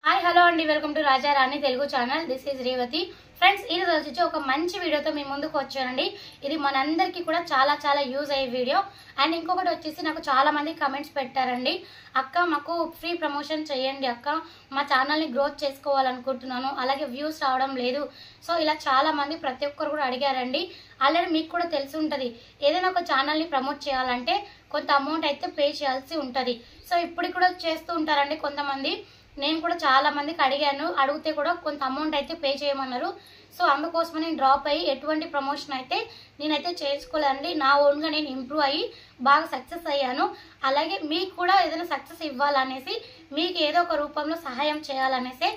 Hi hello అండి, welcome to Raja Rani Telugu channel. This is Revathi. Friends, ఈ రోజు వచ్చి ఒక మంచి వీడియోతో మీ ముందుకు వచ్చానండి. ఇది మనందరికీ కూడా చాలా యూజ్ అయ్యే వీడియో. అండ్ ఇంకొకటి వచ్చేసి నాకు చాలా మంది కమెంట్స్ పెట్టారండి, అక్క మాకు ఫ్రీ ప్రమోషన్ చేయండి అక్క, మా ఛానల్ని గ్రోత్ చేసుకోవాలనుకుంటున్నాను, అలాగే వ్యూస్ రావడం లేదు. సో ఇలా చాలా మంది ప్రతి ఒక్కరు కూడా అడిగారండి. ఆల్రెడీ మీకు కూడా తెలిసి ఉంటుంది, ఏదైనా ఒక ఛానల్ని ప్రమోట్ చేయాలంటే కొంత అమౌంట్ అయితే పే చేయాల్సి ఉంటుంది. సో ఇప్పుడు కూడా చేస్తూ ఉంటారండి కొంతమంది. నేను కూడా చాలా మందికి అడిగాను, అడిగితే కూడా కొంత అమౌంట్ అయితే పే చేయమన్నారు. సో అందుకోసమే నేను డ్రాప్ అయ్యి ఎటువంటి ప్రమోషన్ అయితే నేనైతే చేసుకోలేదండి. నా ఓన్గా నేను ఇంప్రూవ్ అయ్యి బాగా సక్సెస్ అయ్యాను. అలాగే మీకు కూడా ఏదైనా సక్సెస్ ఇవ్వాలనేసి, మీకు ఏదో ఒక రూపంలో సహాయం చేయాలనేసి,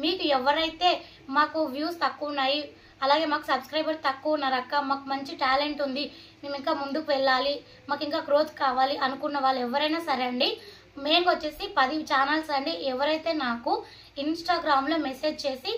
మీకు ఎవరైతే మాకు వ్యూస్ తక్కువ ఉన్నాయి, అలాగే మాకు సబ్స్క్రైబర్ తక్కువ ఉన్నారు అక్క, మాకు మంచి టాలెంట్ ఉంది, మేము ఇంకా ముందుకు వెళ్ళాలి, మాకు ఇంకా గ్రోత్ కావాలి అనుకున్న వాళ్ళు ఎవరైనా సరే అండి, మెయిన్గా వచ్చేసి 10 ఛానల్స్ అండి. ఎవరైతే నాకు ఇన్స్టాగ్రామ్లో మెసేజ్ చేసి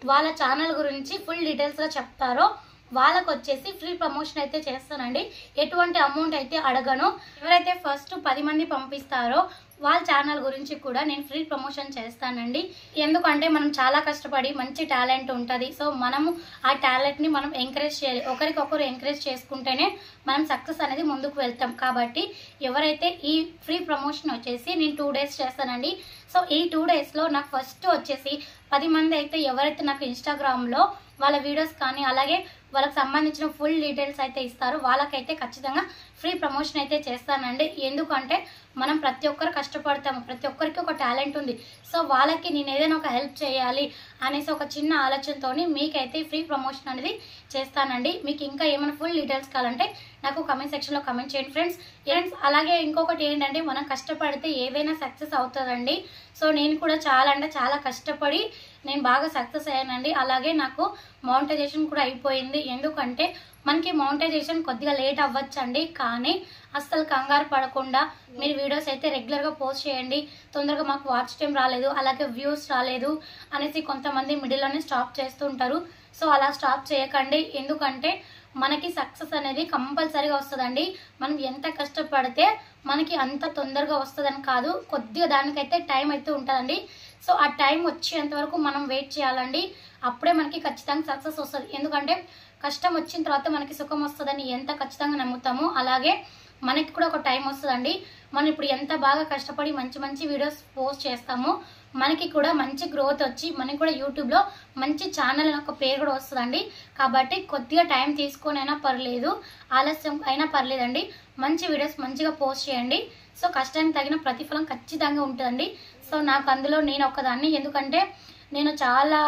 వాళ్ళ ఛానల్ గురించి ఫుల్ డీటెయిల్స్గా చెప్తారో వాళ్ళకు వచ్చేసి ఫ్రీ ప్రమోషన్ అయితే చేస్తానండి. ఎటువంటి అమౌంట్ అయితే అడగను. ఎవరైతే ఫస్ట్ 10 మంది పంపిస్తారో వాళ్ళ ఛానల్ గురించి కూడా నేను ఫ్రీ ప్రమోషన్ చేస్తానండి. ఎందుకంటే మనం చాలా కష్టపడి మంచి టాలెంట్ ఉంటుంది. సో మనము ఆ టాలెంట్ని మనం ఎంకరేజ్ చేయాలి. ఒకరికొకరు ఎంకరేజ్ చేసుకుంటేనే మనం సక్సెస్ అనేది ముందుకు వెళ్తాం. కాబట్టి ఎవరైతే ఈ ఫ్రీ ప్రమోషన్ వచ్చేసి నేను 2 డేస్ చేస్తానండి. సో ఈ 2 డేస్లో నాకు ఫస్ట్ వచ్చేసి 10 మంది అయితే ఎవరైతే నాకు ఇన్స్టాగ్రామ్లో వాళ్ళ వీడియోస్ కానీ అలాగే వాళ్ళకి సంబంధించిన ఫుల్ డీటెయిల్స్ అయితే ఇస్తారో వాళ్ళకైతే ఖచ్చితంగా ఫ్రీ ప్రమోషన్ అయితే చేస్తానండి. ఎందుకంటే మనం ప్రతి ఒక్కరు కష్టపడతాము, ప్రతి ఒక్కరికి ఒక టాలెంట్ ఉంది. సో వాళ్ళకి నేను ఏదైనా ఒక హెల్ప్ చేయాలి అనేసి ఒక చిన్న ఆలోచనతో మీకైతే ఫ్రీ ప్రమోషన్ అనేది చేస్తానండి. మీకు ఇంకా ఏమైనా ఫుల్ డీటెయిల్స్ కావాలంటే నాకు కమెంట్ సెక్షన్లో కమెంట్ చేయండి ఫ్రెండ్స్. అలాగే ఇంకొకటి ఏంటంటే, మనం కష్టపడితే ఏదైనా సక్సెస్ అవుతుందండి. సో నేను కూడా చాలా కష్టపడి నేను బాగా సక్సెస్ అయ్యానండి. అలాగే నాకు మౌనిటైజేషన్ కూడా అయిపోయింది. ఎందుకంటే మనకి మౌనిటైజేషన్ కొద్దిగా లేట్ అవ్వచ్చండి, కానీ అస్సలు కంగారు పడకుండా మీరు వీడియోస్ అయితే రెగ్యులర్గా పోస్ట్ చేయండి. తొందరగా మాకు వాచ్ టైం రాలేదు, అలాగే వ్యూస్ రాలేదు అనేసి కొంతమంది మిడిల్లోనే స్టాప్ చేస్తుంటారు. సో అలా స్టాప్ చేయకండి. ఎందుకంటే మనకి సక్సెస్ అనేది కంపల్సరీగా వస్తుందండి. మనం ఎంత కష్టపడితే మనకి అంత తొందరగా వస్తుందని కాదు, కొద్దిగా దానికైతే టైం అయితే ఉంటుందండి. సో ఆ టైం వచ్చేంత వరకు మనం వెయిట్ చేయాలండి. అప్పుడే మనకి ఖచ్చితంగా సక్సెస్ వస్తుంది. ఎందుకంటే కష్టం వచ్చిన తర్వాత మనకి సుఖం వస్తుందని ఎంత ఖచ్చితంగా నమ్ముతామో, అలాగే మనకి కూడా ఒక టైం వస్తుందండి. మనం ఇప్పుడు ఎంత బాగా కష్టపడి మంచి వీడియోస్ పోస్ట్ చేస్తామో మనకి కూడా మంచి గ్రోత్ వచ్చి మనకి కూడా యూట్యూబ్లో మంచి ఛానల్ అని ఒక పేరు కూడా వస్తుందండి. కాబట్టి కొద్దిగా టైం తీసుకొని అయినా పర్లేదు, ఆలస్యం అయినా పర్లేదండి, మంచి వీడియోస్ మంచిగా పోస్ట్ చేయండి. సో కష్టానికి తగిన ప్రతిఫలం ఖచ్చితంగా ఉంటుందండి. సో నాకు అందులో నేను ఒకదాన్ని. ఎందుకంటే నేను చాలా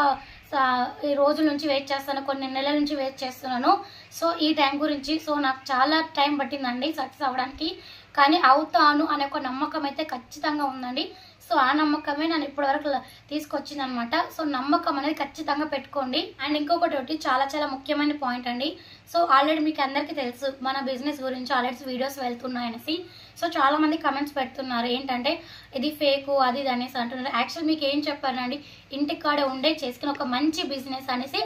ఈ రోజుల నుంచి వెయిట్ చేస్తాను, కొన్ని నెలల నుంచి వెయిట్ చేస్తున్నాను. సో ఈ టైం గురించి నాకు చాలా టైం పట్టిందండి సక్సెస్ అవ్వడానికి, కానీ అవుతాను అనే ఒక నమ్మకం అయితే ఖచ్చితంగా ఉందండి. సో ఆ నమ్మకమే నన్ను ఇప్పటివరకు తీసుకొచ్చింది అనమాట. సో నమ్మకం అనేది ఖచ్చితంగా పెట్టుకోండి. అండ్ ఇంకొకటి చాలా ముఖ్యమైన పాయింట్ అండి. సో ఆల్రెడీ మీకు అందరికీ తెలుసు మన బిజినెస్ గురించి ఆల్రెడీ వీడియోస్ వెళ్తున్నాయనేసి. సో చాలా మంది కమెంట్స్ పెడుతున్నారు, ఏంటంటే ఇది ఫేకు అది ఇది అనేసి అంటున్నారు. యాక్చువల్ మీకు ఏం చెప్పానండి, ఇంటికి కాడే ఉండే చేసుకుని ఒక మంచి బిజినెస్ అనేసి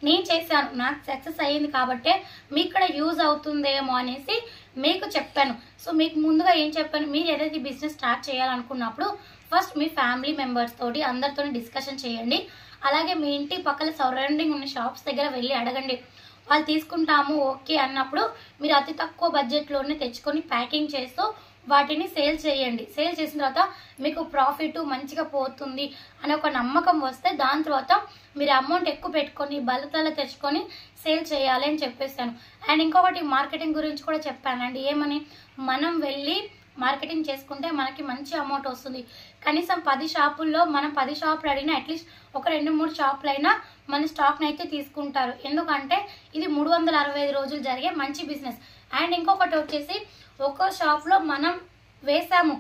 నేను చేశాను. నాకు సక్సెస్ అయ్యింది కాబట్టే మీకు కూడా యూజ్ అవుతుందేమో అనేసి మీకు చెప్పాను. సో మీకు ముందుగా ఏం చెప్పాను, మీరు ఏదైతే బిజినెస్ స్టార్ట్ చేయాలనుకున్నప్పుడు ఫస్ట్ మీ ఫ్యామిలీ మెంబర్స్ తోటి అందరితో డిస్కషన్ చేయండి. అలాగే మీ ఇంటి పక్కన సరౌండింగ్ ఉన్న షాప్స్ దగ్గర వెళ్ళి అడగండి. వాళ్ళు తీసుకుంటాము ఓకే అన్నప్పుడు మీరు అతి తక్కువ బడ్జెట్లోనే తెచ్చుకొని ప్యాకింగ్ చేస్తూ వాటిని సేల్ చేయండి. సేల్ చేసిన తర్వాత మీకు ప్రాఫిట్ మంచిగా పోతుంది అనే ఒక నమ్మకం వస్తే దాని తర్వాత మీరు అమౌంట్ ఎక్కువ పెట్టుకొని బలతల తెచ్చుకొని సేల్ చేయాలి అని చెప్పేసాను. అండ్ ఇంకొకటి మార్కెటింగ్ గురించి కూడా చెప్పానండి. ఏమని, మనం వెళ్ళి మార్కెటింగ్ చేసుకుంటే మనకి మంచి అమౌంట్ వస్తుంది. కనీసం 10 షాపుల్లో మనం 10 షాపులు అడిగినా అట్లీస్ట్ ఒక 2-3 షాపులు అయినా మన స్టాక్ని అయితే తీసుకుంటారు. ఎందుకంటే ఇది 365 రోజులు జరిగే మంచి బిజినెస్. అండ్ ఇంకొకటి వచ్చేసి, ఒక షాప్లో మనం వేసాము,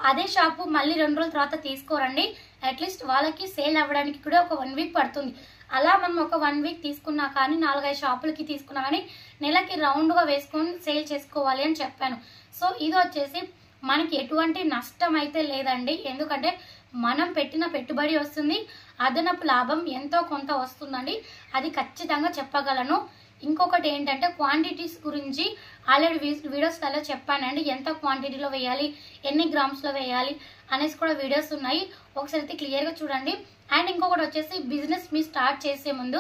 అదే షాపు మళ్ళీ 2 రోజుల తర్వాత తీసుకోరండి. అట్లీస్ట్ వాళ్ళకి సేల్ అవ్వడానికి కూడా ఒక 1 వీక్ పడుతుంది. అలా మనం ఒక 1 వీక్ తీసుకున్నా కానీ 4-5 షాపులకి తీసుకున్నా కానీ నెలకి రౌండ్గా వేసుకొని సేల్ చేసుకోవాలి అని చెప్పాను. సో ఇది వచ్చేసి మనకి ఎటువంటి నష్టం అయితే లేదండి. ఎందుకంటే మనం పెట్టిన పెట్టుబడి వస్తుంది, అదనపు లాభం ఎంతో కొంత వస్తుందండి. అది ఖచ్చితంగా చెప్పగలను. ఇంకొకటి ఏంటంటే క్వాంటిటీస్ గురించి ఆల్రెడీ వీడియోస్లలో చెప్పానండి. ఎంత క్వాంటిటీలో వేయాలి, ఎన్ని గ్రామ్స్లో వేయాలి అనేసి కూడా వీడియోస్ ఉన్నాయి. ఒకసారి అయితే క్లియర్గా చూడండి. అండ్ ఇంకొకటి వచ్చేసి బిజినెస్ మీ స్టార్ట్ చేసే ముందు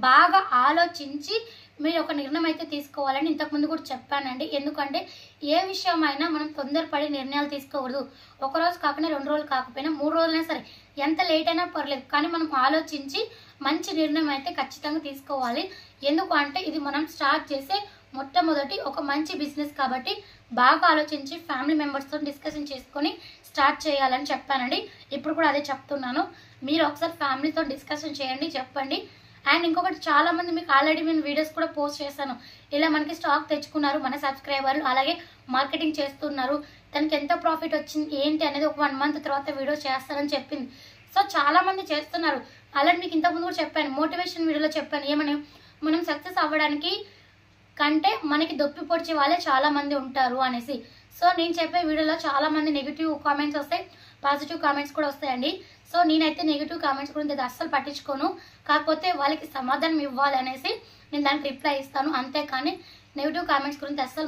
బాగా ఆలోచించి మీరు ఒక నిర్ణయం అయితే తీసుకోవాలని ఇంతకుముందు కూడా చెప్పానండి. ఎందుకంటే ఏ విషయమైనా మనం తొందరపడి నిర్ణయాలు తీసుకోకూడదు. ఒకరోజు కాకుండా 2 రోజులు కాకపోయినా 3 రోజులైనా సరే, ఎంత లేట్ అయినా పర్లేదు, కానీ మనం ఆలోచించి మంచి నిర్ణయం అయితే ఖచ్చితంగా తీసుకోవాలి. ఎందుకు అంటే ఇది మనం స్టార్ట్ చేసే మొట్టమొదటి ఒక మంచి బిజినెస్ కాబట్టి బాగా ఆలోచించి ఫ్యామిలీ మెంబర్స్తో డిస్కషన్ చేసుకొని స్టార్ట్ చేయాలని చెప్పానండి. ఇప్పుడు కూడా అదే చెప్తున్నాను. మీరు ఒకసారి ఫ్యామిలీతో డిస్కషన్ చేయండి, చెప్పండి. అండ్ ఇంకొకటి చాలా మంది మీకు ఆల్రెడీ నేను వీడియోస్ కూడా పోస్ట్ చేశాను. ఇలా మనకి స్టాక్ తెచ్చుకున్నారు మన సబ్స్క్రైబర్లు, అలాగే మార్కెటింగ్ చేస్తున్నారు, తనకి ఎంత ప్రాఫిట్ వచ్చింది ఏంటి అనేది ఒక 1 మంత్ తర్వాత వీడియో చేస్తానని చెప్పింది. సో చాలా మంది చేస్తున్నారు. అలాగే మీకు ఇంతకుముందు కూడా చెప్పాను, మోటివేషన్ వీడియోలో చెప్పాను, ఏమని మనం సక్సెస్ అవ్వడానికి కంటే మనకి దొప్పి పొడిచే వాళ్ళే చాలా మంది ఉంటారు అనేసి. సో నేను చెప్పే వీడియోలో చాలా మంది నెగిటివ్ కామెంట్స్ వస్తాయి, పాజిటివ్ కామెంట్స్ కూడా వస్తాయండి. సో నేనైతే నెగిటివ్ కామెంట్స్ గురించి అస్సలు పట్టించుకోను. కాకపోతే వాళ్ళకి సమాధానం ఇవ్వాలి అనేసి నేను దానికి రిప్లై ఇస్తాను. అంతేకాని నెగిటివ్ కామెంట్స్ గురించి అస్సలు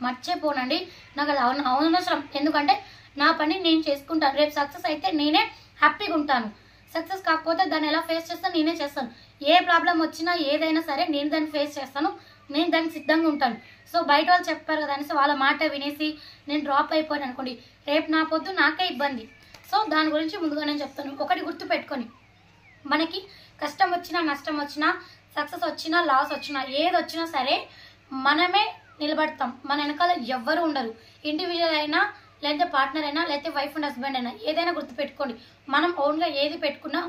మర్చిపోనండి. నాకు అది అవసరం. ఎందుకంటే నా పని నేను చేసుకుంటాను. రేపు సక్సెస్ అయితే నేనే హ్యాపీగా ఉంటాను. సక్సెస్ కాకపోతే దాన్ని ఎలా ఫేస్ చేస్తాను నేనే చేస్తాను. ఏ ప్రాబ్లం వచ్చినా ఏదైనా సరే నేను దాన్ని ఫేస్ చేస్తాను, నేను దానికి సిద్ధంగా ఉంటాను. సో బయట వాళ్ళు చెప్పారు కదా అనేసి వాళ్ళ మాట వినేసి నేను డ్రాప్ అయిపోయాను అనుకోండి, రేపు నా పొద్దు నాకే ఇబ్బంది. సో దాని గురించి ముందుగా నేను చెప్తాను. ఒకటి గుర్తు పెట్టుకొని, మనకి కష్టం వచ్చినా నష్టం వచ్చినా సక్సెస్ వచ్చినా లాస్ వచ్చినా ఏది వచ్చినా సరే మనమే నిలబడతాం. మన వెనకాల ఎవ్వరు ఉండరు. ఇండివిజువల్ అయినా, లేదంటే పార్ట్నర్ అయినా, లేకపోతే వైఫ్ అండ్ హస్బెండ్ అయినా, ఏదైనా గుర్తుపెట్టుకోండి. మనం ఓన్గా ఏది పెట్టుకున్నా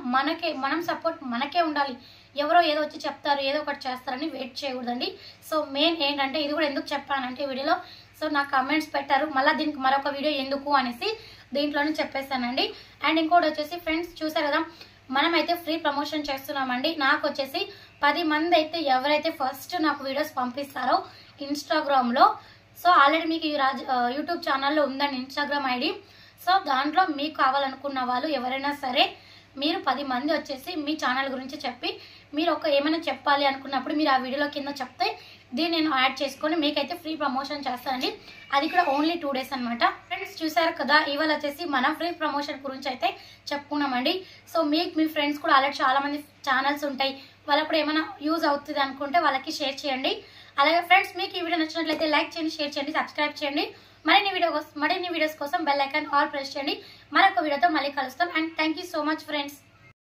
మనం సపోర్ట్ మనకే ఉండాలి. ఎవరో ఏదో వచ్చి చెప్తారు, ఏదో ఒకటి చేస్తారని వెయిట్ చేయకూడదండి. సో మెయిన్ ఏంటంటే ఇది కూడా ఎందుకు చెప్పానంటే వీడియోలో, సో నాకు కామెంట్స్ పెట్టారు మళ్ళీ దీనికి మరొక వీడియో ఎందుకు అనేసి దీంట్లోనే చెప్పేశానండి. అండ్ ఇంకోటి వచ్చేసి ఫ్రెండ్స్, చూసారు కదా మనమైతే ఫ్రీ ప్రమోషన్ చేస్తున్నామండి. నాకు వచ్చేసి 10 మంది అయితే ఎవరైతే ఫస్ట్ నాకు వీడియోస్ పంపిస్తారో ఇన్స్టాగ్రామ్లో, సో ఆల్రెడీ మీకు యూట్యూబ్ ఛానల్లో ఉందండి ఇన్స్టాగ్రామ్ ఐడి. సో దాంట్లో మీకు కావాలనుకున్న వాళ్ళు ఎవరైనా సరే మీరు 10 మంది వచ్చేసి మీ ఛానల్ గురించి చెప్పి మీరు ఏమైనా చెప్పాలి అనుకున్నప్పుడు మీరు ఆ వీడియోలో కింద చెప్తే దీన్ని నేను యాడ్ చేసుకొని మీకైతే ఫ్రీ ప్రమోషన్ చేస్తానండి. అది కూడా ఓన్లీ 2 డేస్ అనమాట. ఫ్రెండ్స్ చూసారు కదా, ఇవాళ వచ్చేసి మన ఫ్రీ ప్రమోషన్ గురించి అయితే చెప్పుకున్నామండి. సో మీ ఫ్రెండ్స్ కూడా ఆల్రెడీ చాలా మంది ఛానల్స్ ఉంటాయి, వాళ్ళకు కూడా ఏమైనా యూజ్ అవుతుంది అనుకుంటే వాళ్ళకి షేర్ చేయండి. అలాగే ఫ్రెండ్స్ మీకు ఈ వీడియో నచ్చినట్లయితే లైక్ చేయండి, షేర్ చేయండి, సబ్స్క్రైబ్ చేయండి. మరిన్ని వీడియోస్ కోసం బెల్ ఐకాన్ ఆల్ ప్రెస్ చేయండి. మరొక వీడియోతో మళ్ళీ కలుస్తాం. And thank you so much friends.